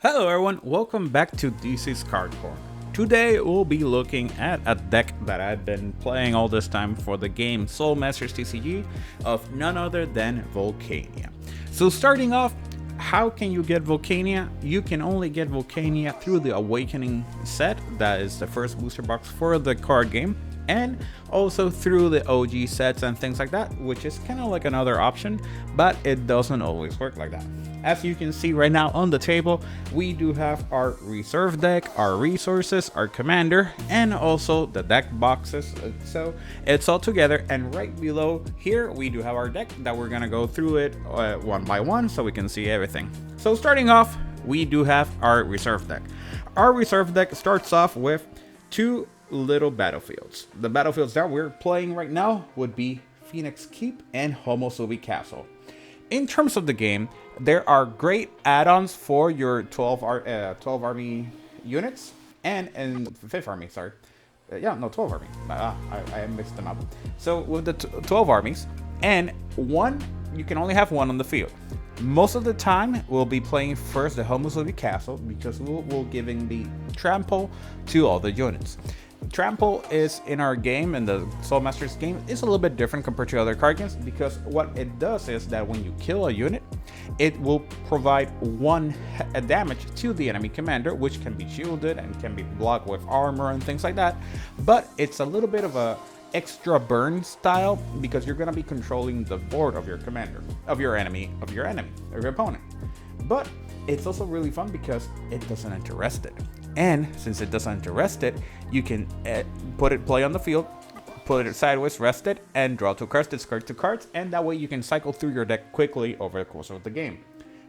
Hello everyone, welcome back to DC's Card Corner. Today we'll be looking at a deck that I've been playing all this time for the game Soul Masters TCG of none other than Vulcania. So starting off, how can you get Vulcania? You can only get Vulcania through the Awakening set, that is the first booster box for the card game, and also through the OG sets and things like that, which is kind of like another option, but it doesn't always work like that. As you can see right now on the table, we do have our reserve deck, our resources, our commander, and also the deck boxes. So it's all together, and right below here we do have our deck that we're gonna go through it one by one so we can see everything. So starting off, we do have our reserve deck. Our reserve deck starts off with two little battlefields. The battlefields that we're playing right now would be Phoenix Keep and Homosubi Castle. In terms of the game, there are great add-ons for your 12 army units and 5th army, sorry. 12 army. I mixed them up. So with the 12 armies, and you can only have one on the field. Most of the time, we'll be playing first the Homosubi Castle because we'll giving the Trample to all the units. Trample is in our game, in the Soul Masters game, is a little bit different compared to other card games because what it does is that when you kill a unit, it will provide one damage to the enemy commander, which can be shielded and can be blocked with armor and things like that. But it's a little bit of a extra burn style because you're going to be controlling the board of your commander, of your opponent. But it's also really fun because it doesn't interrupt it. And since it doesn't interrupt it, you can play on the field, put it sideways, rest it, and draw 2 cards, discard 2 cards, and that way you can cycle through your deck quickly over the course of the game.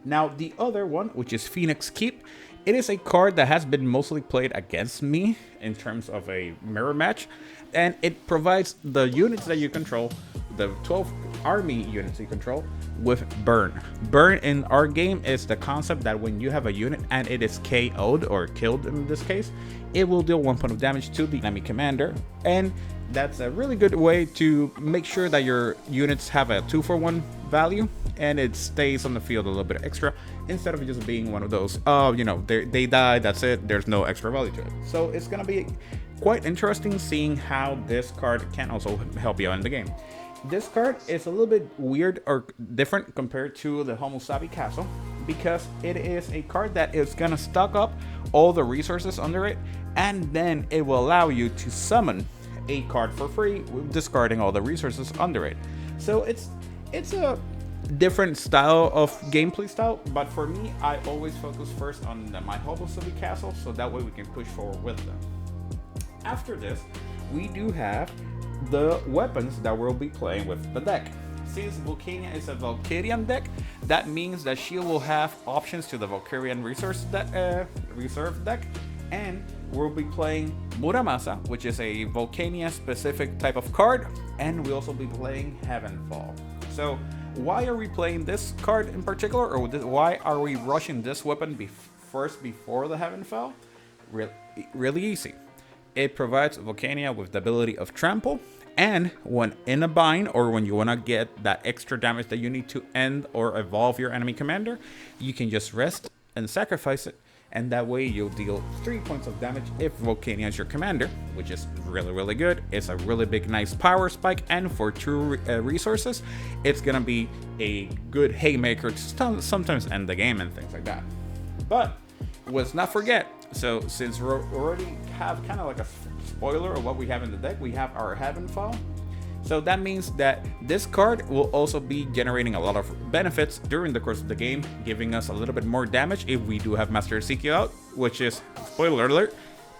Now, the other one, which is Phoenix Keep, it is a card that has been mostly played against me in terms of a mirror match, and it provides the units that you control, the 12 army units you control, with burn. Burn in our game is the concept that when you have a unit and it is KO'd or killed in this case, it will deal 1 point of damage to the enemy commander, and that's a really good way to make sure that your units have a 2-for-1 value and it stays on the field a little bit extra instead of just being one of those, they die, that's it, there's no extra value to it. So it's gonna be quite interesting seeing how this card can also help you out in the game. This card is a little bit weird or different compared to the Homosubi Castle because it is a card that is gonna stock up all the resources under it, and then it will allow you to summon a card for free, discarding all the resources under it. So it's a different style of gameplay style, but for me, I always focus first on my Homosubi Castle, so that way we can push forward with them. After this, we do have the weapons that we'll be playing with the deck. Since Vulcania is a Valkyrian deck, that means that she will have options to the Valkyrian reserve deck, and we'll be playing Muramasa, which is a Vulcania specific type of card, and we'll also be playing Heavenfall. So why are we playing this card in particular, or why are we rushing this weapon first before the Heavenfall? Really easy. It provides Vulcania with the ability of Trample, and when in a bind or when you want to get that extra damage that you need to end or evolve your enemy commander, you can just rest and sacrifice it, and that way you'll deal 3 points of damage if Vulcania is your commander, which is really good. It's a really big nice power spike, and for 2 resources, it's gonna be a good haymaker to sometimes end the game and things like that. But let's not forget, so since we already have kind of like a spoiler of what we have in the deck, we have our Heavenfall. So that means that this card will also be generating a lot of benefits during the course of the game, giving us a little bit more damage if we do have Master Ezekiel out, which is, spoiler alert,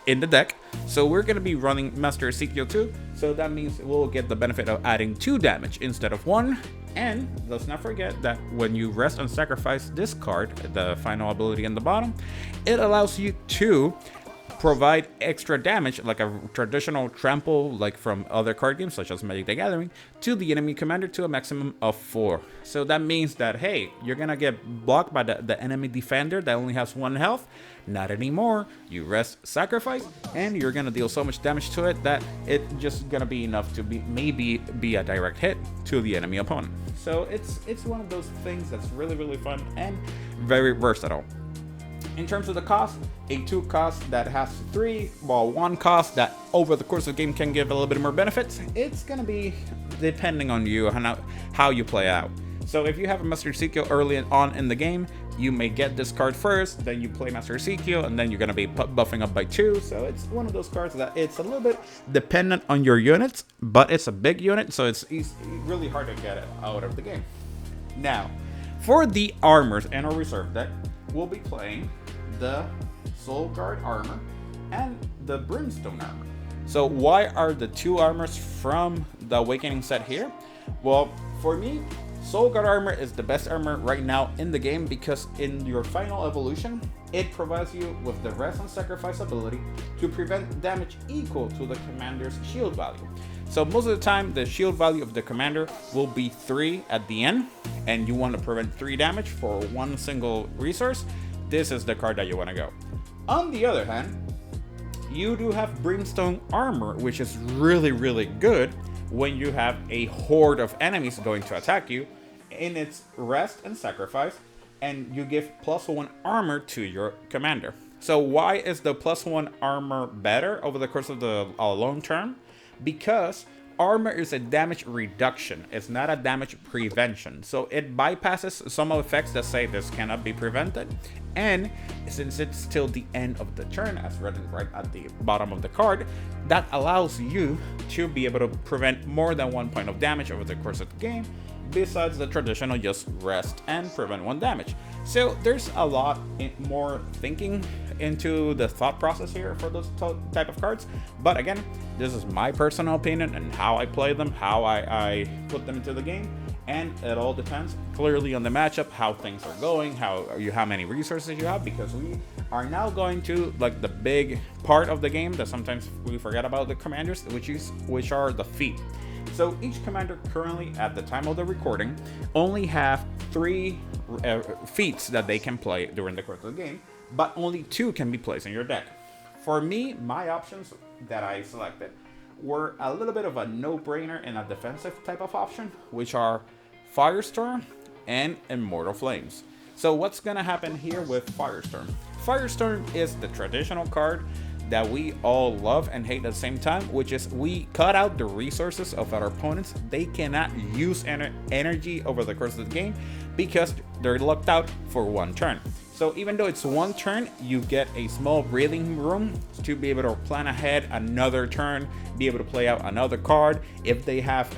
in the deck. So we're going to be running Master Ezekiel 2, so that means we'll get the benefit of adding 2 damage instead of 1. And let's not forget that when you rest and sacrifice this card, the final ability in the bottom, it allows you to provide extra damage like a traditional trample, like from other card games such as Magic the Gathering, to the enemy commander to a maximum of 4. So that means that, hey, you're gonna get blocked by the enemy defender that only has 1 health. Not anymore. You rest, sacrifice, and you're gonna deal so much damage to it that it's just gonna be enough to maybe be a direct hit to the enemy opponent. So it's one of those things that's really fun and very versatile. In terms of the cost, a 2 cost that has 3, while 1 cost that over the course of the game can give a little bit more benefits. It's gonna be depending on you, how you play out. So if you have a Master Ezekiel early on in the game, you may get this card first, then you play Master Ezekiel, and then you're gonna be buffing up by 2. So it's one of those cards that it's a little bit dependent on your units, but it's a big unit, so it's really hard to get it out of the game. Now, for the armors in our reserve deck, we'll be playing the Soul Guard armor and the Brimstone armor. So why are the 2 armors from the Awakening set here? Well, for me, Soul Guard armor is the best armor right now in the game because in your final evolution, it provides you with the rest and sacrifice ability to prevent damage equal to the commander's shield value. So most of the time, the shield value of the commander will be 3 at the end, and you want to prevent 3 damage for 1 single resource. This is the card that you want to go. On the other hand, you do have Brimstone armor, which is really, really good when you have a horde of enemies going to attack you in its rest and sacrifice, and you give +1 armor to your commander. So why is the +1 armor better over the course of the long term? Because armor is a damage reduction, it's not a damage prevention. So it bypasses some effects that say this cannot be prevented. And since it's still the end of the turn, as written right at the bottom of the card, that allows you to be able to prevent more than 1 point of damage over the course of the game, besides the traditional just rest and prevent 1 damage. So there's a lot more thinking into the thought process here for those type of cards. But again, this is my personal opinion and how I play them, how I put them into the game. And it all depends clearly on the matchup, how things are going, how many resources you have, because we are now going to like the big part of the game that sometimes we forget about the commanders, which are the feat. So each commander currently at the time of the recording only have 3 feats that they can play during the course of the game, but only 2 can be placed in your deck. For me, my options that I selected were a little bit of a no-brainer and a defensive type of option, which are Firestorm and Immortal Flames. So what's gonna happen here with Firestorm? Firestorm is the traditional card that we all love and hate at the same time, which is we cut out the resources of our opponents. They cannot use energy over the course of the game because they're locked out for 1 turn. So even though it's 1 turn, you get a small breathing room to be able to plan ahead another turn, be able to play out another card. If they have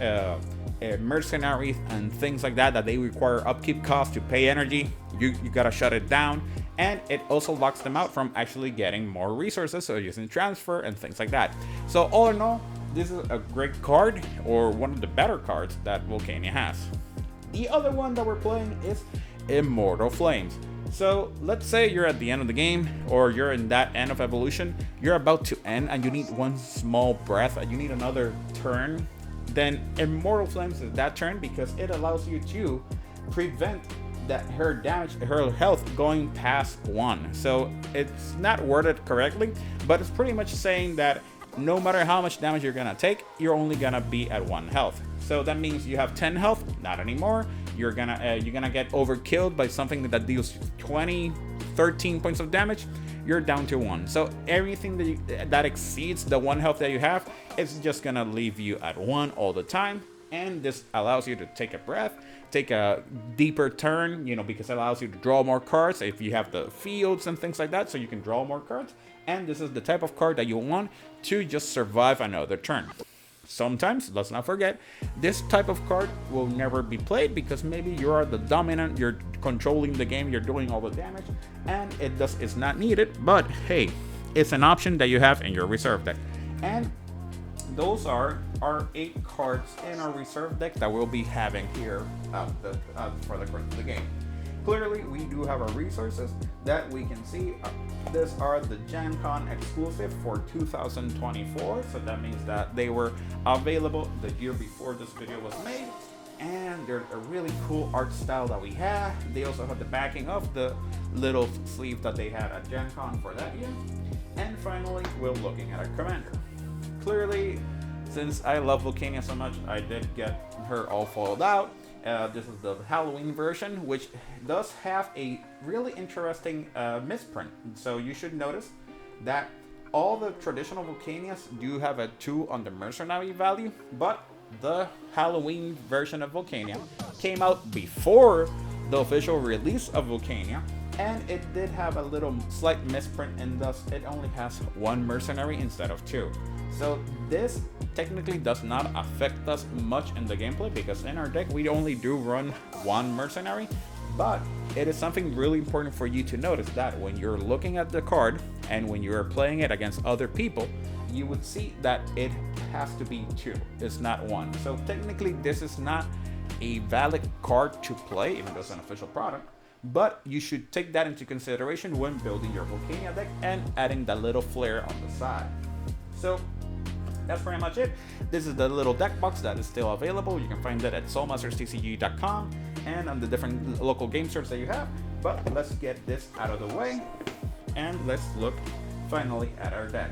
mercenaries and things like that they require upkeep costs to pay energy, you gotta shut it down. And it also locks them out from actually getting more resources, so using transfer and things like that. So all in all, this is a great card, or one of the better cards that Vulcania has. The other one that we're playing is Immortal Flames. So let's say you're at the end of the game, or you're in that end of evolution, you're about to end and you need 1 small breath, and you need another turn. Then Immortal Flames is that turn because it allows you to prevent that her health going past 1. So it's not worded correctly, but it's pretty much saying that no matter how much damage you're gonna take, you're only gonna be at 1 health. So that means you have 10 health, not anymore. You're gonna get overkilled by something that deals 13 points of damage. You're down to 1. So everything that exceeds the 1 health that you have, it's just gonna leave you at 1 all the time. And this allows you to take a breath, take a deeper turn, because it allows you to draw more cards if you have the fields and things like that, so you can draw more cards. And this is the type of card that you want to just survive another turn. Sometimes, let's not forget, this type of card will never be played because maybe you are the dominant, you're controlling the game, you're doing all the damage, and it's not needed. But hey, it's an option that you have in your reserve deck. And those are our 8 cards in our reserve deck that we'll be having here for the course of the game. Clearly, we do have our resources that we can see. These are the Gen Con exclusive for 2024, so that means that they were available the year before this video was made. And they're a really cool art style that we have. They also have the backing of the little sleeve that they had at Gen Con for that year. And finally, we're looking at a commander. Clearly, since I love Vulcania so much, I did get her all foiled out. This is the Halloween version, which does have a really interesting misprint. So you should notice that all the traditional Vulcanias do have a 2 on the mercenary value, but the Halloween version of Vulcania came out before the official release of Vulcania, and it did have a little slight misprint, and thus it only has 1 mercenary instead of 2. So this technically does not affect us much in the gameplay, because in our deck we only do run 1 mercenary, but it is something really important for you to notice that when you're looking at the card and when you're playing it against other people, you would see that it has to be 2, it's not 1. So technically this is not a valid card to play, even though it's an official product, but you should take that into consideration when building your Vulcania deck and adding that little flair on the side. So that's pretty much it. This is the little deck box that is still available. You can find it at soulmasterstcg.com and on the different local game stores that you have. But let's get this out of the way and let's look finally at our deck.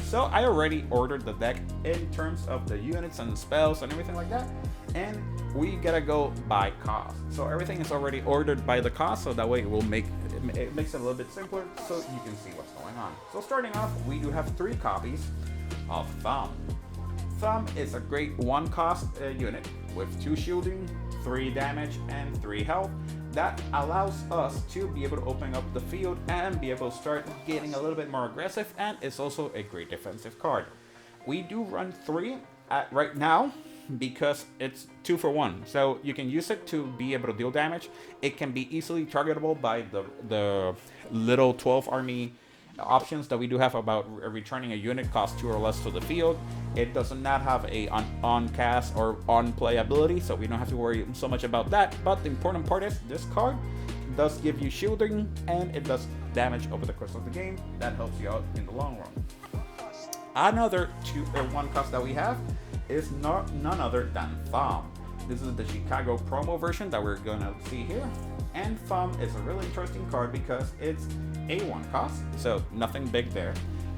So I already ordered the deck in terms of the units and the spells and everything like that, and we gotta go by cost. So everything is already ordered by the cost, so that way it makes it a little bit simpler so you can see what's going on. So starting off, we do have 3 copies of Thumb. Thumb is a great 1 cost unit with 2 shielding, 3 damage, and 3 health. That allows us to be able to open up the field and be able to start getting a little bit more aggressive, and it's also a great defensive card. We do run 3 right now because it's 2 for 1, so you can use it to be able to deal damage. It can be easily targetable by the little 12 army options that we do have about returning a unit cost 2 or less to the field. It does not have a on cast or on play ability, so we don't have to worry so much about that. But the important part is this card does give you shielding and it does damage over the course of the game. That helps you out in the long run. Another 1 cost that we have is none other than Thumb. This is the Chicago promo version that we're gonna see here. And Thumb is a really interesting card because it's a 1 cost, so nothing big there.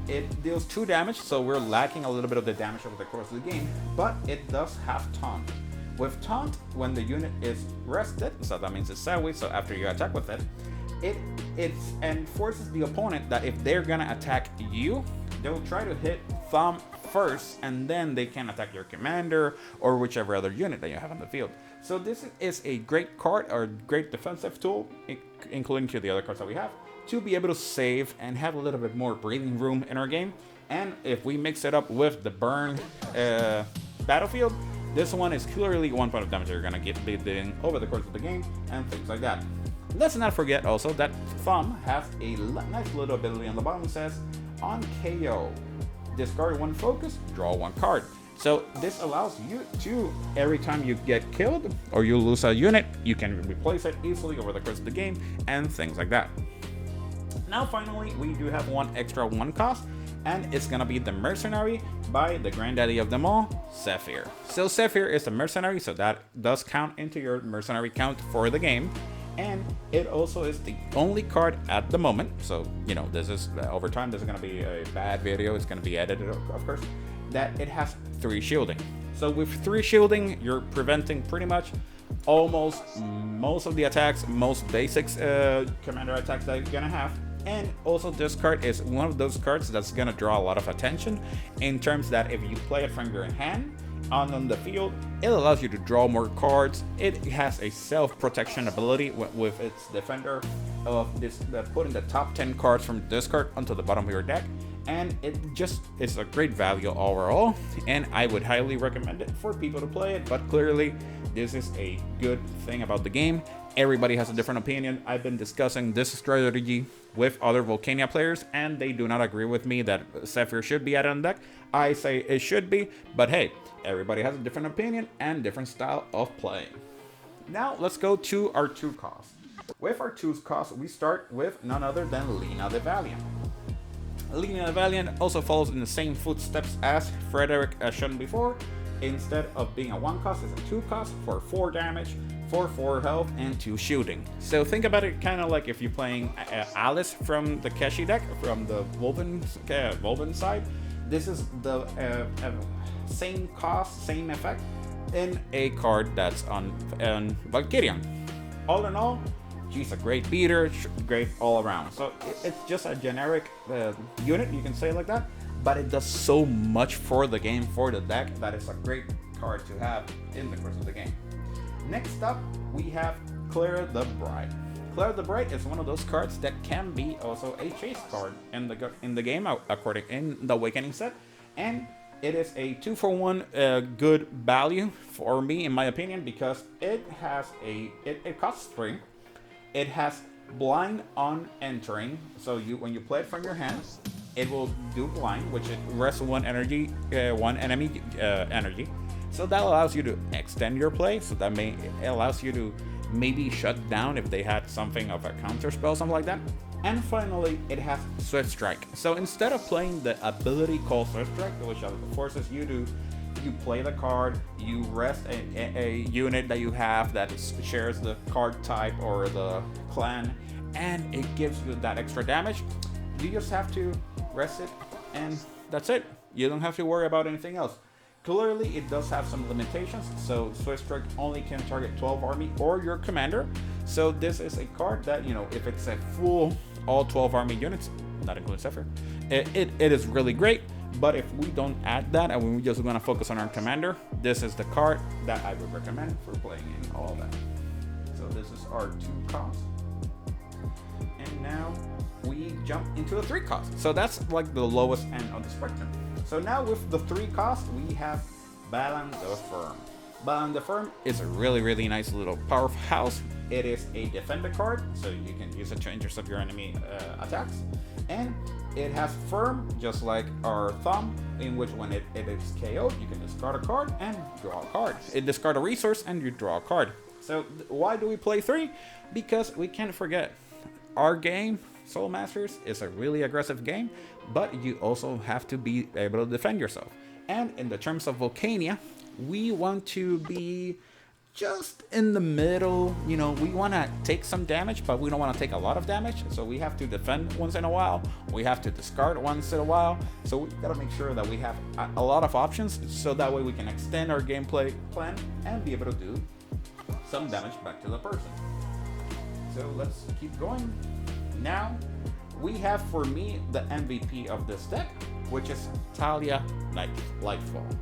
It deals 2 damage, so we're lacking a little bit of the damage over the course of the game, but it does have Taunt. With Taunt, when the unit is rested, so that means it's sideways, so after you attack with it, it forces the opponent that if they're gonna attack you, they'll try to hit Thumb first, and then they can attack your commander or whichever other unit that you have on the field. So this is a great card, or great defensive tool, including to the other cards that we have, to be able to save and have a little bit more breathing room in our game. And if we mix it up with the burn battlefield, this one is clearly 1 point of damage you're gonna get dealing over the course of the game and things like that. Let's not forget also that Thumb has a nice little ability on the bottom that says, on KO, discard 1 focus, draw 1 card. So this allows you to, every time you get killed or you lose a unit, you can replace it easily over the course of the game and things like that. Now finally, we do have 1 extra 1 cost, and it's gonna be the Mercenary by the granddaddy of them all, Zephyr. So Zephyr is a mercenary, so that does count into your mercenary count for the game. And it also is the only card at the moment, so you know, this is over time, this is going to be a bad video, it's going to be edited of course, that it has 3 shielding. So with 3 shielding, you're preventing pretty much almost most of the attacks, most basics commander attacks that you're going to have. And also this card is one of those cards that's going to draw a lot of attention, in terms that if you play it from your hand on the field, it allows you to draw more cards. It has a self-protection ability with its defender of this, putting the top 10 cards from this card onto the bottom of your deck, and it just is a great value overall, and I would highly recommend it for people to play it. But clearly this is a good thing about the game. Everybody has a different opinion. I've been discussing this strategy with other Vulcania players, and they do not agree with me that Zephyr should be added on deck. I say it should be, but hey, everybody has a different opinion and different style of playing. Now let's go to our 2 costs. With our 2 costs, we start with none other than Lena the Valiant. Lena the Valiant also follows in the same footsteps as Frederick, as shown before. Instead of being a 1 cost, it's a 2 cost for 4 damage, for 4 health, and 2 shielding. So think about it kind of like if you're playing Alice from the Keshi deck, from the Wolven side. This is the same cost, same effect, in a card that's on Vulcania. All in all, she's a great beater, great all around. So it's just a generic unit, you can say it like that, but it does so much for the game, for the deck, that it's a great card to have in the course of the game. Next up, we have Claire the Bride. Claire the Bride is one of those cards that can be also a chase card in the game, according in the Awakening set, and it is a 2-for-1 good value for me, in my opinion, because it has it costs 3. It has blind on entering, so when you play it from your hand, it will do blind, which it rests one energy, one enemy energy. So that allows you to extend your play. So that it allows you to maybe shut down if they had something of a counter spell, something like that. And finally, it has Swift Strike. So instead of playing the ability called Swift Strike, which forces you to play the card, you rest a unit that you have that shares the card type or the clan, and it gives you that extra damage. You just have to rest it, and that's it. You don't have to worry about anything else. Clearly, it does have some limitations, so Swift Strike only can target 12 army or your commander. So this is a card that, if it's a full all 12 army units, not including Zephyr, it is really great. But if we don't add that and we just want to focus on our commander, this is the card that I would recommend for playing in all that. So this is our 2 cost. And now we jump into the 3 cost. So that's like the lowest end of the spectrum. So now with the 3 cost, we have Balan the Firm. Balan the Firm is a really, really nice little powerhouse. It is a defender card, so you can use it to intercept your enemy attacks. And it has Firm, just like our Thumb, in which when it is KO'd, you can discard a card and draw a card. It discard a resource and you draw a card. So why do we play 3? Because we can't forget, our game, Soul Masters, is a really aggressive game, but you also have to be able to defend yourself. And in the terms of Vulcania, we want to be just in the middle. We want to take some damage, but we don't want to take a lot of damage. So we have to defend once in a while. We have to discard once in a while. So we got to make sure that we have a lot of options, so that way we can extend our gameplay plan and be able to do some damage back to the person. So let's keep going. Now we have, for me, the MVP of this deck, which is Talia Lightfall.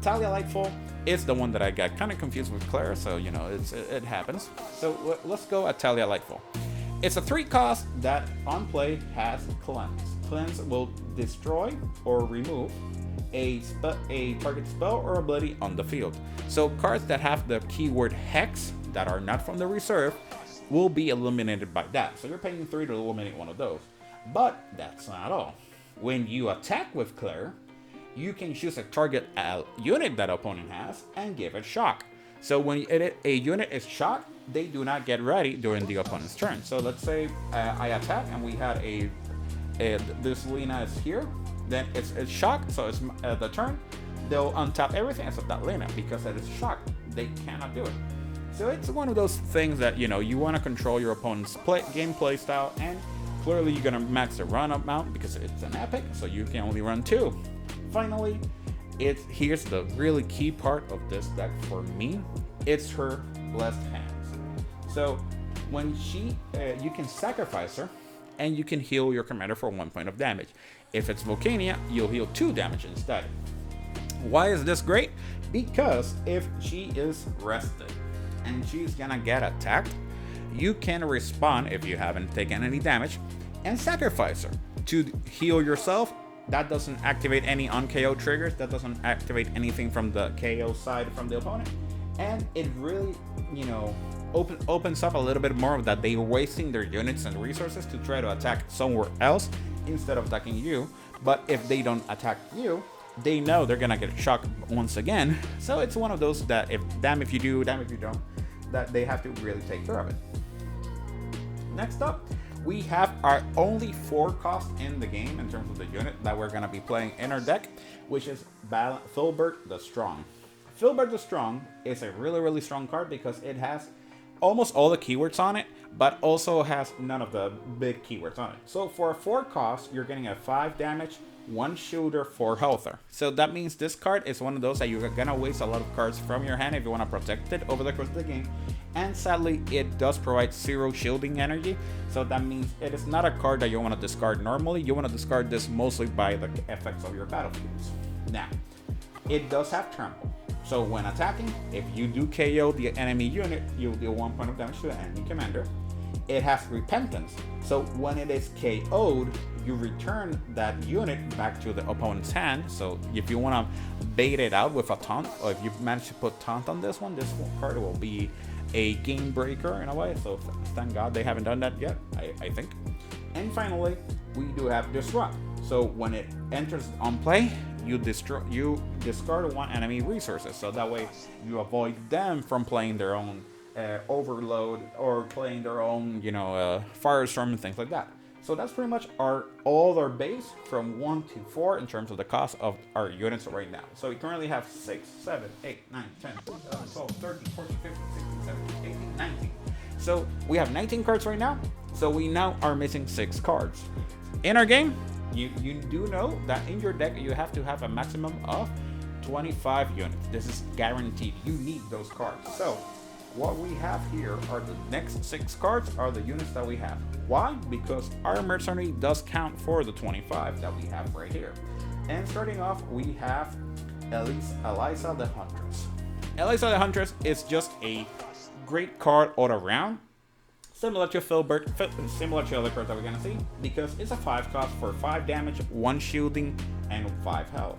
Talia Lightfall is the one that I got kind of confused with Claire, so it happens. So let's go at Talia Lightfall. It's a 3 cost that on play has Cleanse. Cleanse will destroy or remove a target spell or ability on the field. So cards that have the keyword Hex that are not from the reserve will be eliminated by that. So you're paying 3 to eliminate one of those. But that's not all. When you attack with Claire, you can choose a target unit that opponent has and give it shock. So when a unit is shocked, they do not get ready during the opponent's turn. So let's say I attack and we had this Lena is here, then it's shocked, so it's the turn. They'll untap everything except that Lena, because it is shocked. They cannot do it. So it's one of those things that you want to control your opponent's gameplay style, and clearly you're gonna max the run amount because it's an epic, so you can only run 2. Finally, here's the really key part of this deck for me. It's her blessed hands. So when you can sacrifice her, and you can heal your commander for 1 point of damage. If it's Vulcania, you'll heal 2 damage instead. Why is this great? Because if she is rested and she's gonna get attacked, you can respawn if you haven't taken any damage and sacrifice her to heal yourself. That doesn't activate any on KO triggers. That doesn't activate anything from the KO side from the opponent. And it really, opens up a little bit more of that they're wasting their units and resources to try to attack somewhere else instead of attacking you. But if they don't attack you, they know they're gonna get shocked once again. So it's one of those that damn if you do, damn if you don't, that they have to really take care of it. Next up, we have our only 4 cost in the game in terms of the unit that we're gonna be playing in our deck, which is Filbert the Strong. Filbert the Strong is a really, really strong card because it has almost all the keywords on it, but also has none of the big keywords on it. So for a 4 cost, you're getting a 5 damage, 1 shooter, 4 healther. So that means this card is one of those that you're gonna waste a lot of cards from your hand if you want to protect it over the course of the game. And sadly, it does provide 0 shielding energy. So that means it is not a card that you want to discard normally. You want to discard this mostly by the effects of your battlefields. Now, it does have Trample. So when attacking, if you do KO the enemy unit, you'll deal 1 point of damage to the enemy commander. It has Repentance. So when it is KO'd, you return that unit back to the opponent's hand. So if you want to bait it out with a taunt, or if you manage to put taunt on this card will be a game breaker in a way. So thank God they haven't done that yet, I think. And finally, we do have Disrupt. So when it enters on play, you discard 1 enemy resources. So that way you avoid them from playing their own Overload or playing their own, Firestorm and things like that. So that's pretty much all our base from 1 to 4 in terms of the cost of our units right now. So we currently have 6, 7, 8, 9, 10, 11, 12, 13, 14, 15, 16, 17, 18, 19. So we have 19 cards right now. So we now are missing 6 cards. In our game, you do know that in your deck you have to have a maximum of 25 units. This is guaranteed. You need those cards. So what we have here are the next 6 cards are the units that we have. Why? Because our mercenary does count for the 25 that we have right here. And starting off, we have Eliza the Huntress. Eliza the Huntress is just a great card all around. Similar to Filbert, similar to other cards that we're gonna see, because it's a 5 cost for 5 damage, 1 shielding, and 5 health.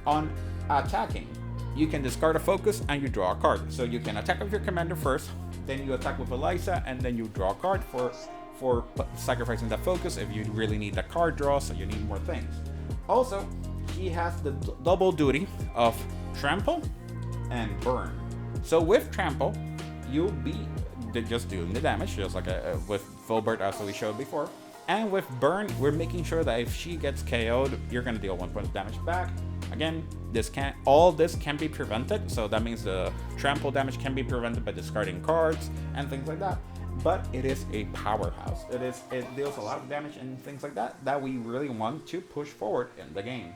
On attacking, you can discard a focus and you draw a card. So you can attack with your commander first, then you attack with Eliza, and then you draw a card for sacrificing that focus if you really need that card draw, so you need more things. Also, he has the double duty of Trample and Burn. So with Trample, you'll be just doing the damage, just like with Filbert as we showed before. And with Burn, we're making sure that if she gets KO'd, you're gonna deal 1 point of damage back. Again, all this can be prevented, so that means the trample damage can be prevented by discarding cards and things like that. But it is a powerhouse. It deals a lot of damage and things like that we really want to push forward in the game.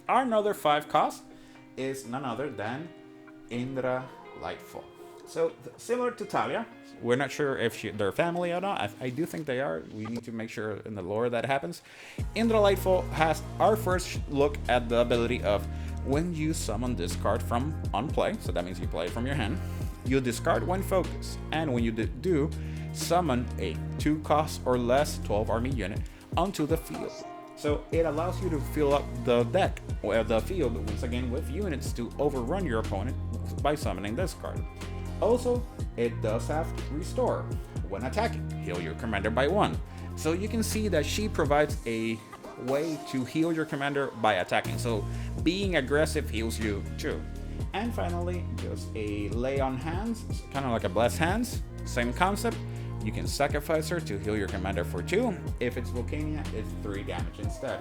Our another 5 cost is none other than Indra Lightfall. So similar to Talia, we're not sure if they're family or not. I do think they are. We need to make sure in the lore that happens. Indra Lightfall has our first look at the ability of when you summon this card from on play, so that means you play it from your hand, you discard 1 focus, and when you do, summon a 2 cost or less 12 army unit onto the field. So it allows you to fill up the deck, or the field, once again with units to overrun your opponent by summoning this card. Also, it does have Restore. When attacking, heal your commander by 1. So you can see that she provides a way to heal your commander by attacking. So being aggressive heals you too. And finally, just a Lay on Hands, kind of like a Bless Hands. Same concept. You can sacrifice her to heal your commander for 2. If it's Vulcania, it's 3 damage instead.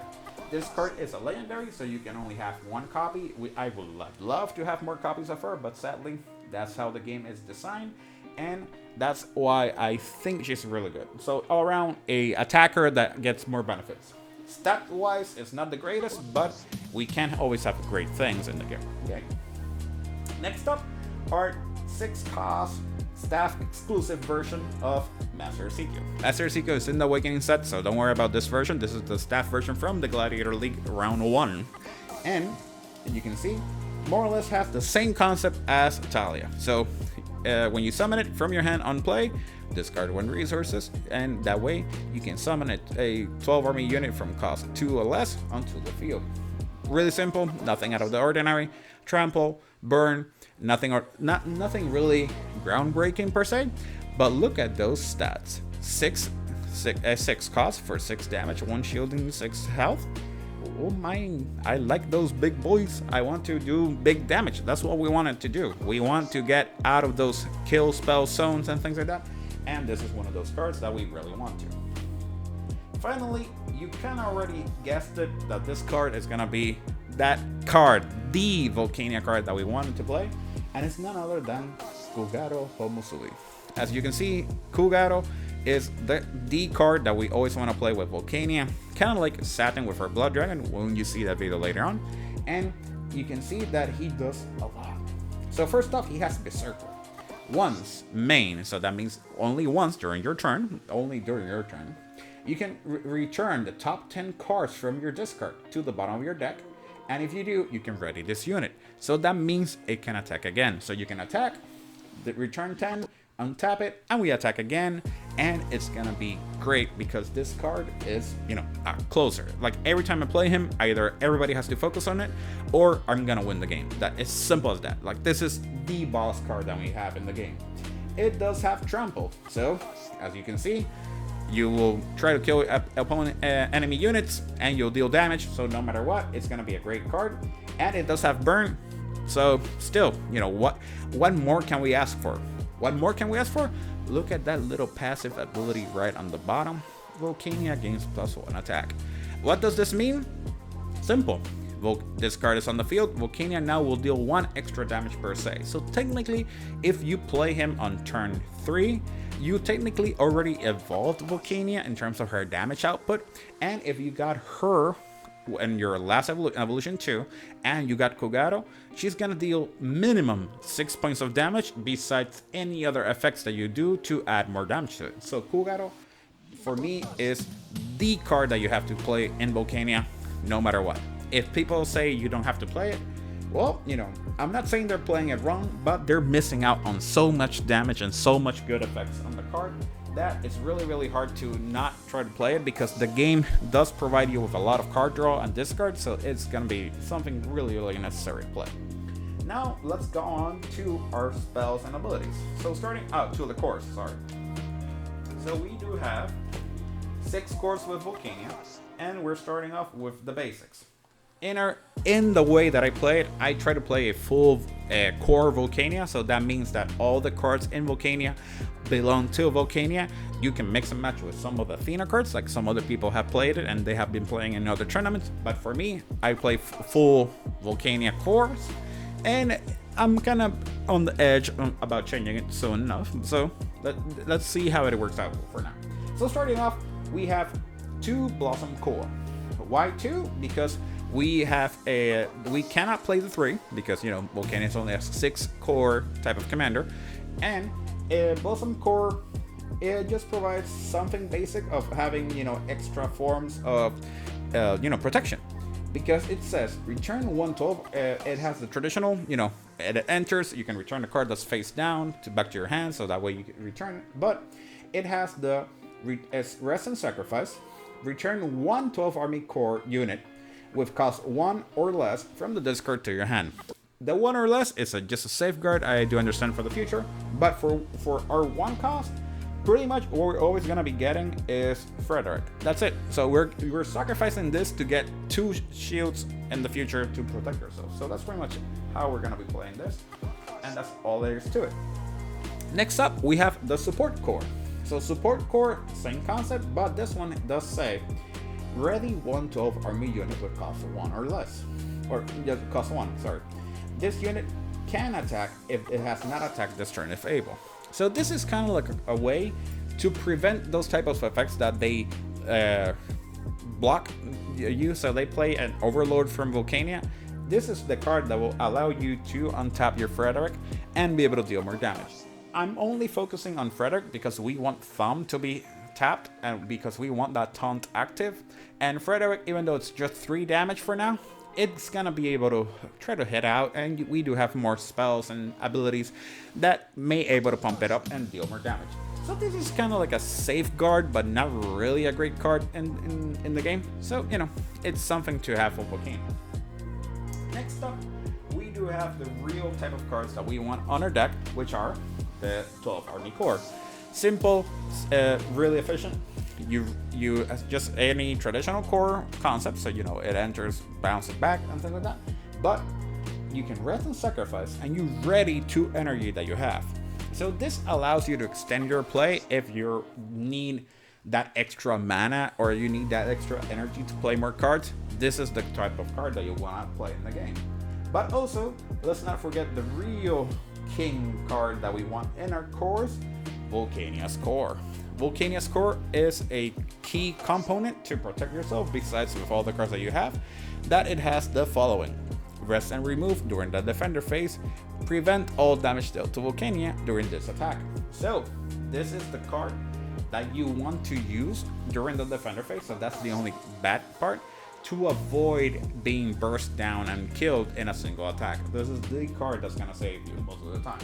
This card is a legendary, so you can only have 1 copy. I would love to have more copies of her, but sadly, that's how the game is designed, and that's why I think she's really good. So all around, a attacker that gets more benefits. Stat-wise, it's not the greatest, but we can always have great things in the game. Okay. Next up, our 6 cost staff exclusive version of Master Ezekiel. Master Ezekiel is in the Awakening set, so don't worry about this version. This is the staff version from the Gladiator League round 1. And you can see, more or less have the same concept as Talia. So when you summon it from your hand on play, discard 1 resources, and that way you can summon a 12 army unit from cost 2 or less onto the field. Really simple, nothing out of the ordinary. Trample, Burn, nothing really groundbreaking per se, but look at those stats. 6 cost for 6 damage, 1 shielding, 6 health. Oh my, I like those big boys. I want to do big damage. That's what we wanted to do. We want to get out of those kill spell zones and things like that. And this is one of those cards that we really want to. Finally, you can already guessed it that this card is gonna be that card, the Vulcania card that we wanted to play. And it's none other than Kugaro Homusui. As you can see, Kugaro is the card that we always want to play with Vulcania, kind of like Satin with our Blood Dragon when you see that video later on. And you can see that he does a lot. So first off, he has Berserker. Once main, so that means only once during your turn, you can return the top 10 cards from your discard to the bottom of your deck. And if you do, you can ready this unit. So that means it can attack again. So you can attack, return 10, untap it, and we attack again. And it's gonna be great because this card is, you know, a closer. Like every time I play him, either everybody has to focus on it or I'm gonna win the game. That is simple as that. Like this is the boss card that we have in the game. It does have Trample. So as you can see, you will try to kill opponent enemy units and you'll deal damage. So no matter what, it's gonna be a great card. And it does have Burn. So still, you know, what more can we ask for? What more can we ask for? Look at that little passive ability right on the bottom. Vulcania gains +1 attack. What does this mean? Simple. This card is on the field. Vulcania now will deal 1 extra damage per se. So technically, if you play him on turn 3, you technically already evolved Vulcania in terms of her damage output. And if you got her in your last evolution 2 and you got Kugaro, she's gonna deal minimum 6 points of damage besides any other effects that you do to add more damage to it. So Kugaro for me is the card that you have to play in Vulcania no matter what. If people say you don't have to play it, well, you know, I'm not saying they're playing it wrong, but they're missing out on so much damage and so much good effects on the card that it's really hard to not try to play it, because the game does provide you with a lot of card draw and discard, so it's gonna be something really necessary to play. Now let's go on to our spells and abilities. So starting out to the cores, sorry. So we do have 6 cores with Vulcania, and we're starting off with the basics. In the way that I play it, I try to play a full core Vulcania, so that means that all the cards in Vulcania belong to Vulcania. You can mix and match with some of the Athena cards, like some other people have played it and they have been playing in other tournaments, but for me, I play full Vulcania cores, and I'm kind of on the edge about changing it soon enough, so let's see how it works out for now. So starting off, we have 2 Blossom core. Why 2? Because we cannot play the 3 because, you know, Vulcania only has 6 core type of commander, and Blossom core, it just provides something basic of having, you know, extra forms of you know, protection, because it says return 1/12. It has the traditional, you know, it enters, you can return the card that's face down back to your hand, so that way you can return it, but it has the rest and sacrifice. Return 1/12 Army core unit with cost 1 or less from the discard to your hand. The 1 or less is just a safeguard, I do understand, for the future, but for our 1 cost, pretty much what we're always gonna be getting is Frederick. That's it. So we're sacrificing this to get 2 shields in the future to protect ourselves. So that's pretty much how we're gonna be playing this, and that's all there is to it. Next up, we have the support core. So support core, same concept, but this one does say ready 1/12 army unit with cost 1 or less, or just cost 1. Sorry. This unit can attack if it has not attacked this turn if able. So this is kind of like a way to prevent those type of effects that they block you. So they play an overload from Vulcania. This is the card that will allow you to untap your Frederick and be able to deal more damage. I'm only focusing on Frederick because we want Thumb to be tapped and because we want that taunt active. And Frederick, even though it's just 3 damage for now, it's gonna be able to try to hit out, and we do have more spells and abilities that may able to pump it up and deal more damage. So this is kind of like a safeguard, but not really a great card in the game. So, you know, it's something to have for Vulcania. Next up, we do have the real type of cards that we want on our deck, which are the 12 Army core. Simple, really efficient. You just any traditional core concept, so you know it enters, bounces back, and things like that. But you can rest and sacrifice, and you ready 2 energy that you have. So this allows you to extend your play if you need that extra mana or you need that extra energy to play more cards. This is the type of card that you want to play in the game. But also, let's not forget the real king card that we want in our cores, Vulcania's Core. Vulcania's Core is a key component to protect yourself, besides with all the cards that you have, that it has the following: rest and remove during the defender phase, prevent all damage dealt to Vulcania during this attack. So this is the card that you want to use during the defender phase, so that's the only bad part, to avoid being burst down and killed in a single attack. This is the card that's gonna save you most of the time.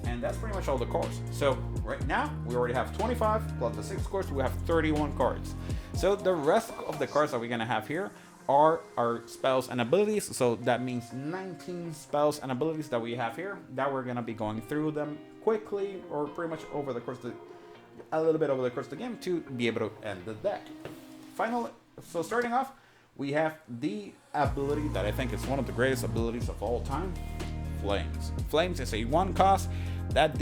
And that's pretty much all the cores. So right now we already have 25 plus the 6 cores, we have 31 cards. So the rest of the cards that we're gonna have here are our spells and abilities. So that means 19 spells and abilities that we have here, that we're gonna be going through them quickly, or pretty much over the course of a little bit over the course of the game, to be able to end the deck. Finally, so starting off, we have the ability that I think is one of the greatest abilities of all time, Flames. Flames is a 1 cost that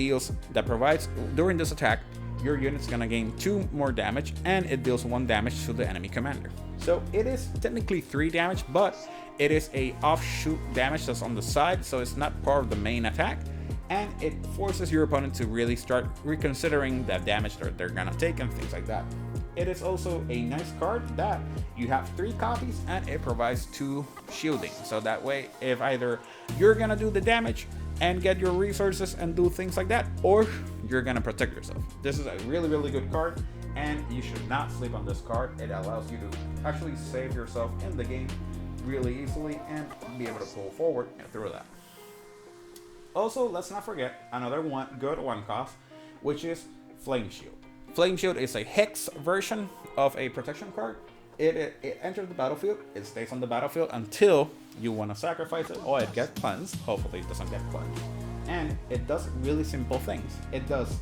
provides, during this attack, your unit's gonna gain 2 more damage, and it deals 1 damage to the enemy commander. So it is technically 3 damage, but it is a offshoot damage that's on the side, so it's not part of the main attack, and it forces your opponent to really start reconsidering the damage that they're gonna take and things like that. It is also a nice card that you have 3 copies, and it provides 2 shielding. So that way, if either you're gonna do the damage and get your resources and do things like that, or you're gonna protect yourself. This is a really, really good card, and you should not sleep on this card. It allows you to actually save yourself in the game really easily and be able to pull forward through that. Also, let's not forget another good 1 cost, which is Flame Shield. Flame Shield is a Hex version of a protection card. It enters the battlefield, it stays on the battlefield until you want to sacrifice it, or it gets cleansed. Hopefully it doesn't get cleansed. And it does really simple things. It does,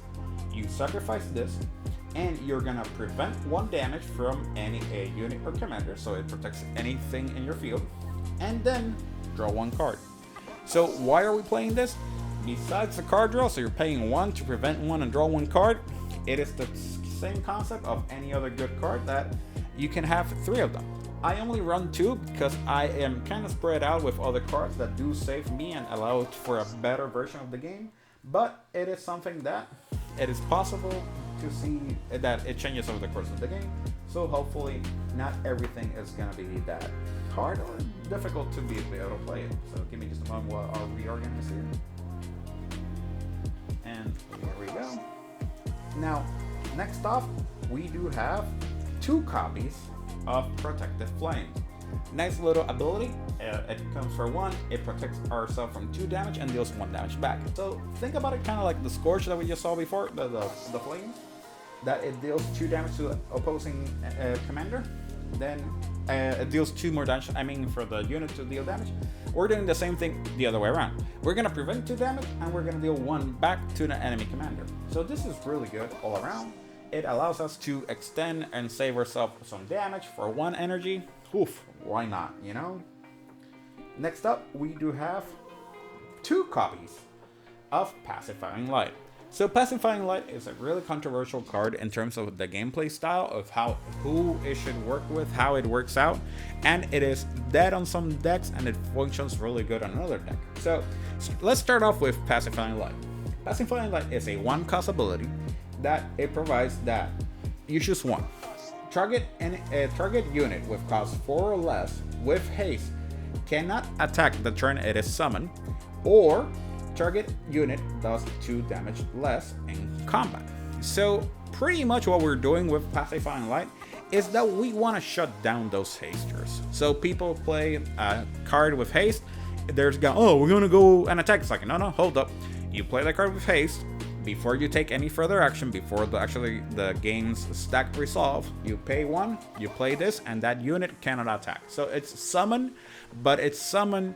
you sacrifice this, and you're gonna prevent 1 damage from any unit or commander, so it protects anything in your field, and then draw 1 card. So why are we playing this? Besides the card draw, so you're paying 1 to prevent 1 and draw 1 card, it is the same concept of any other good card that you can have 3 of them. I only run 2 because I am kind of spread out with other cards that do save me and allow for a better version of the game, but it is something that it is possible to see that it changes over the course of the game. So hopefully not everything is going to be that hard or difficult to be able to play it. So give me just a moment while I'll reorganize here. And here we go. Now, next off, we do have 2 copies of Protective Flame. Nice little ability. It comes for 1. It protects ourselves from 2 damage and deals 1 damage back. So think about it kind of like the Scorch that we just saw before, the Flame, that it deals 2 damage to the opposing commander. Then it deals 2 more damage, for the unit to deal damage. We're doing the same thing the other way around. We're going to prevent 2 damage, and we're going to deal 1 back to the enemy commander. So this is really good all around. It allows us to extend and save ourselves some damage for 1 energy. Oof, why not, you know? Next up, we do have 2 copies of Pacifying Light. So Pacifying Light is a really controversial card in terms of the gameplay style of who it should work with, how it works out, and it is dead on some decks and it functions really good on another deck. So let's start off with Pacifying Light. Pacifying Light is a 1 cost ability that it provides that you choose 1. Target unit with cost 4 or less with haste cannot attack the turn it is summoned, or target unit does 2 damage less in combat. So pretty much what we're doing with Pacifying Light is that we want to shut down those hasters. So people play a card with haste, we're gonna go and attack. It's like, no, hold up. You play the card with haste. Before you take any further action, before the game's stack resolve, you pay 1, you play this, and that unit cannot attack. So it's summoned, but it's summoned,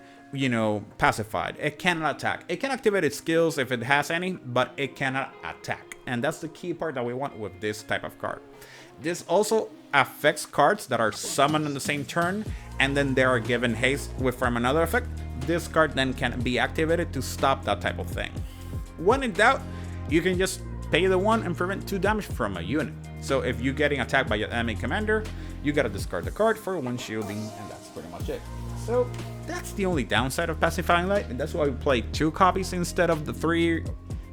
pacified. It cannot attack. It can activate its skills if it has any, but it cannot attack. And that's the key part that we want with this type of card. This also affects cards that are summoned on the same turn, and then they are given haste from another effect. This card then can be activated to stop that type of thing. When in doubt, you can just pay the 1 and prevent 2 damage from a unit. So if you're getting attacked by your enemy commander, you gotta discard the card for 1 shielding, and that's pretty much it. So that's the only downside of Pacifying Light, and that's why we play 2 copies instead of the 3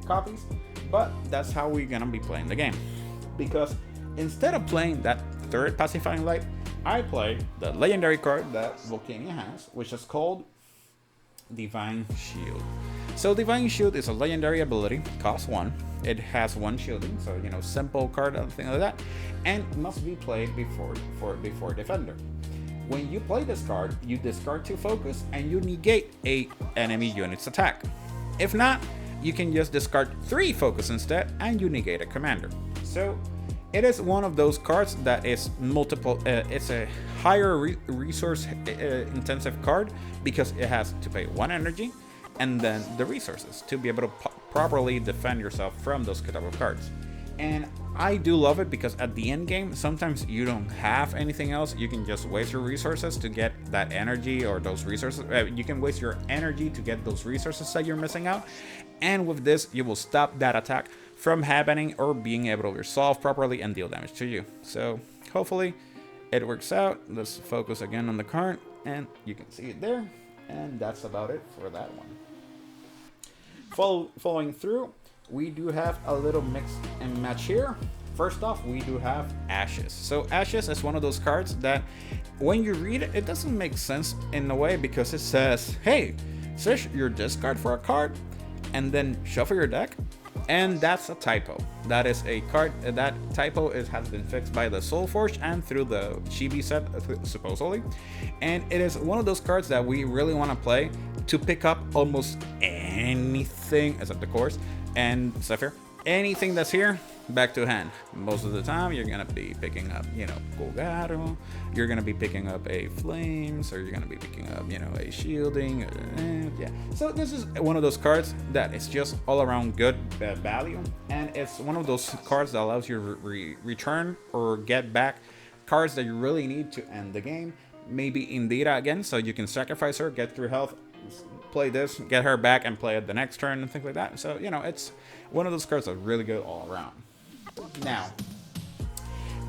copies. But that's how we're gonna be playing the game. Because instead of playing that 3rd Pacifying Light, I play the legendary card that Vulcania has, which is called Divine Shield. So Divine Shield is a legendary ability, costs 1. It has 1 shielding, so simple card, thing like that, and must be played before Defender. When you play this card, you discard 2 focus and you negate a enemy unit's attack. If not, you can just discard 3 focus instead and you negate a commander. So it is one of those cards that is multiple. It's a higher resource intensive card because it has to pay 1 energy and then the resources to be able to properly defend yourself from those type of cards. And I do love it because at the end game, sometimes you don't have anything else. You can just waste your resources to get that energy or those resources. You can waste your energy to get those resources that you're missing out. And with this, you will stop that attack from happening or being able to resolve properly and deal damage to you. So hopefully it works out. Let's focus again on the card and you can see it there. And that's about it for that one. Following through, we do have a little mix and match here. First off, we do have Ashes. So Ashes is one of those cards that when you read it, it doesn't make sense in a way because it says, hey, search your discard for a card and then shuffle your deck. And that's a typo. That is a card, that typo has been fixed by the Soul Forge and through the Chibi set, supposedly. And it is one of those cards that we really want to play to pick up almost anything, except the course, and Zephyr. Anything that's here, back to hand. Most of the time, you're gonna be picking up, Golgaro, you're gonna be picking up a Flames, or you're gonna be picking up, a Shielding, yeah. So this is one of those cards that is just all around good value, and it's one of those cards that allows you to return or get back cards that you really need to end the game. Maybe Indira again, so you can sacrifice her, get 3 health, play this, get her back, and play it the next turn and things like that. So it's one of those cards that's really good all around. Now,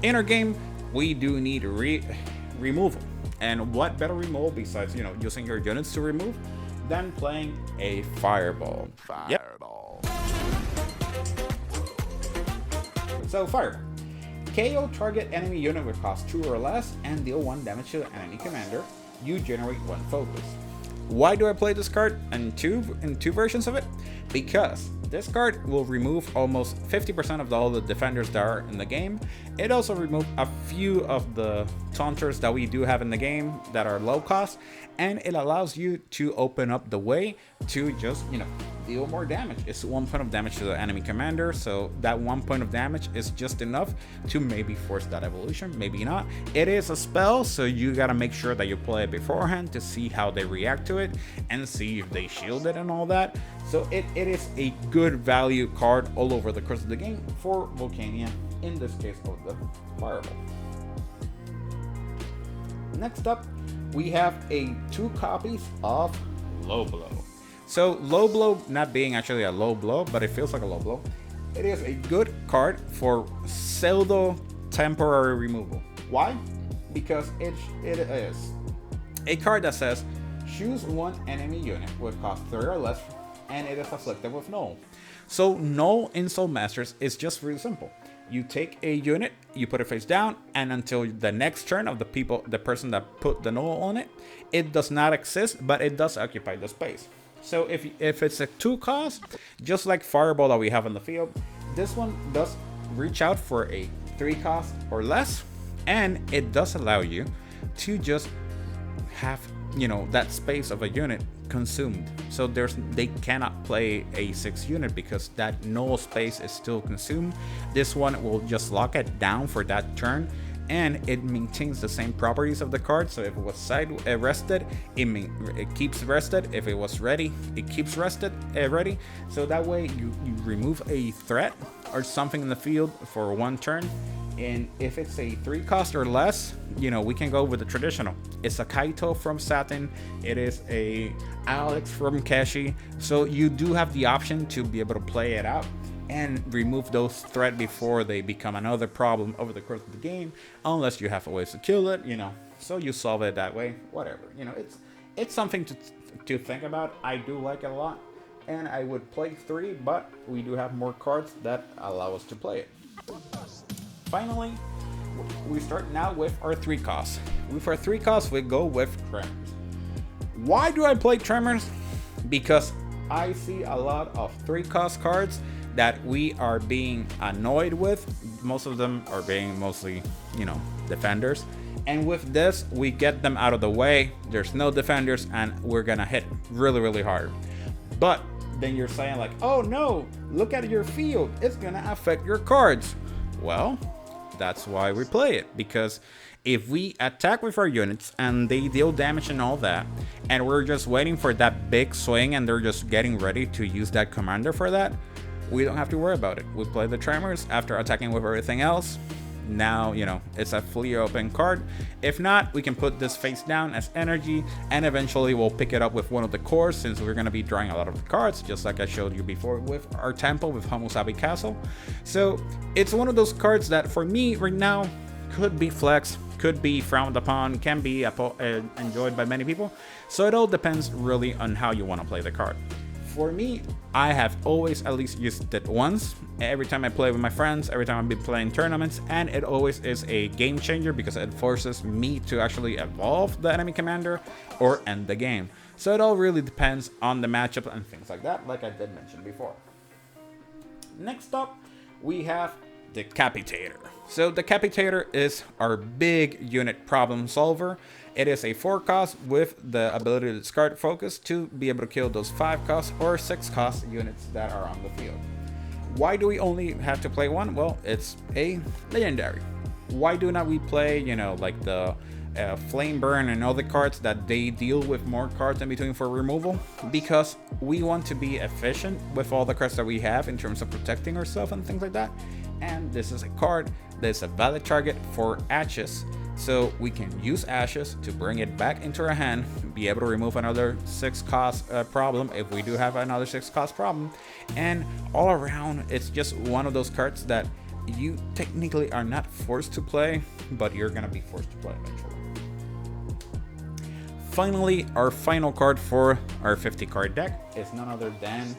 in our game, we do need removal, and what better removal besides using your units to remove than playing a Fireball. Fireball. Yep. So Fireball. KO target enemy unit with cost 2 or less and deal 1 damage to the enemy commander. You generate 1 focus. Why do I play this card in two versions of it? Because this card will remove almost 50% of all the defenders that are in the game. It also removes a few of the taunters that we do have in the game that are low cost, and it allows you to open up the way to just, deal more damage. It's 1 point of damage to the enemy commander, so that 1 point of damage is just enough to maybe force that evolution, maybe not. It is a spell, so you gotta make sure that you play it beforehand to see how they react to it and see if they shield it and all that. So it is a good value card all over the course of the game for Vulcania, in this case of the Fireball. Next up, we have 2 copies of Low Blow. So Low Blow not being actually a low blow, but it feels like a low blow. It is a good card for pseudo temporary removal. Why? Because it is a card that says choose 1 enemy unit with cost 3 or less, and it is afflicted with Null. So Null in Soul Masters is just really simple. You take a unit, you put it face down, and until the next turn of the person that put the Null on it, it does not exist, but it does occupy the space. So if it's a 2 cost, just like Fireball that we have on the field, this one does reach out for a 3 cost or less, and it does allow you to just have that space of a unit consumed. So they cannot play a 6 unit because that null space is still consumed. This one will just lock it down for that turn, and it maintains the same properties of the card. So if it was side rested, it keeps rested. If it was ready, it keeps ready. So that way you remove a threat or something in the field for 1 turn. And if it's a 3 cost or less, we can go with the traditional. It's a Kaito from Satin. It is a Alex from Keshi. So you do have the option to be able to play it out. and remove those threat before they become another problem over the course of the game, unless you have a ways to kill it, you know. So you solve it that way, whatever. You know, it's something to think about. I do like it a lot, and I would play 3, but we do have more cards that allow us to play it. Finally, we start now with our 3 costs. With our 3 costs, we go with Tremors. Why do I play Tremors? Because I see a lot of 3 cost cards that we are being annoyed with. Most of them are being mostly, you know, defenders. And with this, we get them out of the way. There's no defenders, and we're gonna hit really, really hard. But then you're saying like, oh no, look at your field. It's gonna affect your cards. Well, that's why we play it, because if we attack with our units and they deal damage and all that, and we're just waiting for that big swing and they're just getting ready to use that commander for that, we don't have to worry about it. We play the Tremors after attacking with everything else. Now, you know, it's a fully open card. If not, we can put this face down as energy, and eventually we'll pick it up with one of the cores, since we're going to be drawing a lot of the cards, just like I showed you before with our Temple with Hamusabi Castle. So it's one of those cards that for me right now could be flexed, could be frowned upon, can be enjoyed by many people. So it all depends really on how you want to play the card. For me, I have always at least used it once, every time I play with my friends, every time I've been playing tournaments, and it always is a game changer because it forces me to actually evolve the enemy commander or end the game. So it all really depends on the matchup and things like that, like I did mention before. Next up, we have Decapitator. So Decapitator is our big unit problem solver. It is a 4 cost with the ability to discard focus to be able to kill those 5 cost or 6 cost units that are on the field. Why do we only have to play 1? Well, it's a legendary. Why do not we play, you know, like the Flame Burn and other cards that they deal with more cards in between for removal? Because we want to be efficient with all the cards that we have in terms of protecting ourselves and things like that. And this is a card that's a valid target for Ashes. So we can use Ashes to bring it back into our hand, be able to remove another 6 cost problem if we do have another 6 cost problem. And all around, it's just one of those cards that you technically are not forced to play, but you're gonna be forced to play eventually. Finally, our final card for our 50 card deck is none other than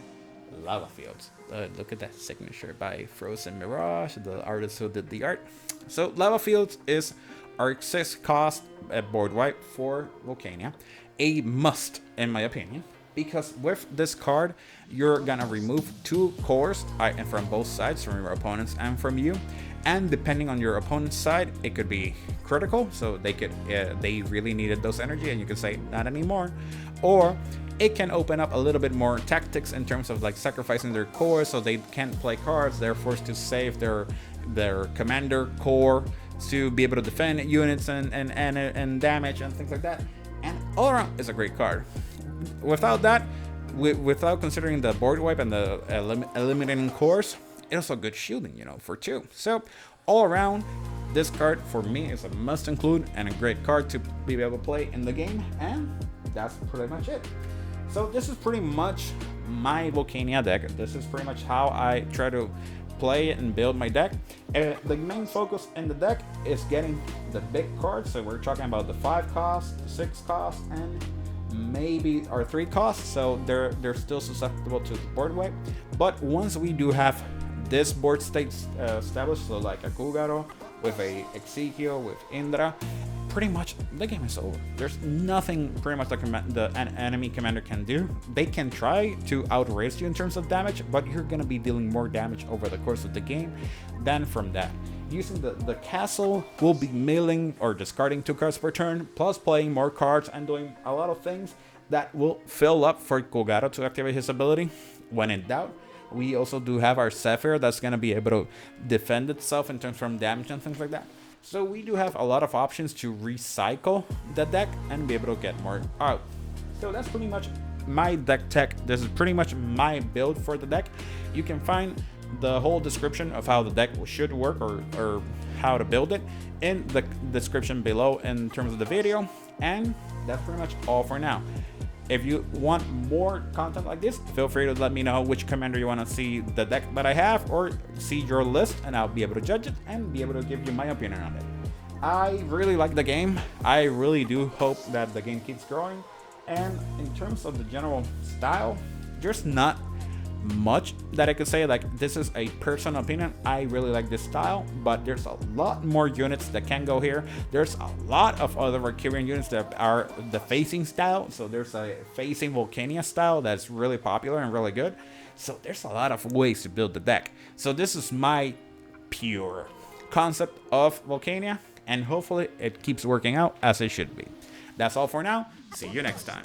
Lava Fields. Look at that signature by Frozen Mirage, the artist who did the art. So Lava Fields is our 6 cost board wipe for Vulcania. A must, in my opinion, because with this card, you're gonna remove 2 cores from both sides, from your opponents and from you. And depending on your opponent's side, it could be critical, so they really needed those energy, and you could say not anymore. Or it can open up a little bit more tactics in terms of like sacrificing their core, so they can't play cards. They're forced to save their commander core to be able to defend units and damage and things like that. And all around is a great card. Without that, without considering the board wipe and the eliminating cores, it's also good shielding, you know, for 2. So all around, this card for me is a must include and a great card to be able to play in the game. And that's pretty much it. So this is pretty much my Vulcania deck. This is pretty much how I try to play and build my deck. The main focus in the deck is getting the big cards. So we're talking about the 5 cost, the 6 cost, and maybe our 3 costs. So they're still susceptible to the board wipe. But once we do have this board state established, so like a Kugaro with a Exekiel with Indra, pretty much the game is over. There's nothing pretty much the enemy commander can do. They can try to outrace you in terms of damage, but you're gonna be dealing more damage over the course of the game than from that. Using the castle will be milling or discarding 2 cards per turn, plus playing more cards and doing a lot of things that will fill up for Kogaro to activate his ability. When in doubt, we also do have our Zephyr that's gonna be able to defend itself in terms from damage and things like that. So we do have a lot of options to recycle the deck and be able to get more out. So that's pretty much my deck tech. This is pretty much my build for the deck. You can find the whole description of how the deck should work or how to build it in the description below in terms of the video. And that's pretty much all for now. If you want more content like this, feel free to let me know which commander you want to see the deck that I have, or see your list, and I'll be able to judge it and be able to give you my opinion on it. I really like the game. I really do hope that the game keeps growing. And in terms of the general style, there's not much that I could say. Like, this is a personal opinion. I really like this style, but there's a lot more units that can go here. There's a lot of other Valkyrian units that are the facing style. So there's a facing Vulcania style that's really popular and really good. So there's a lot of ways to build the deck. So this is my pure concept of Vulcania, and hopefully it keeps working out as it should be. That's all for now. See you next time.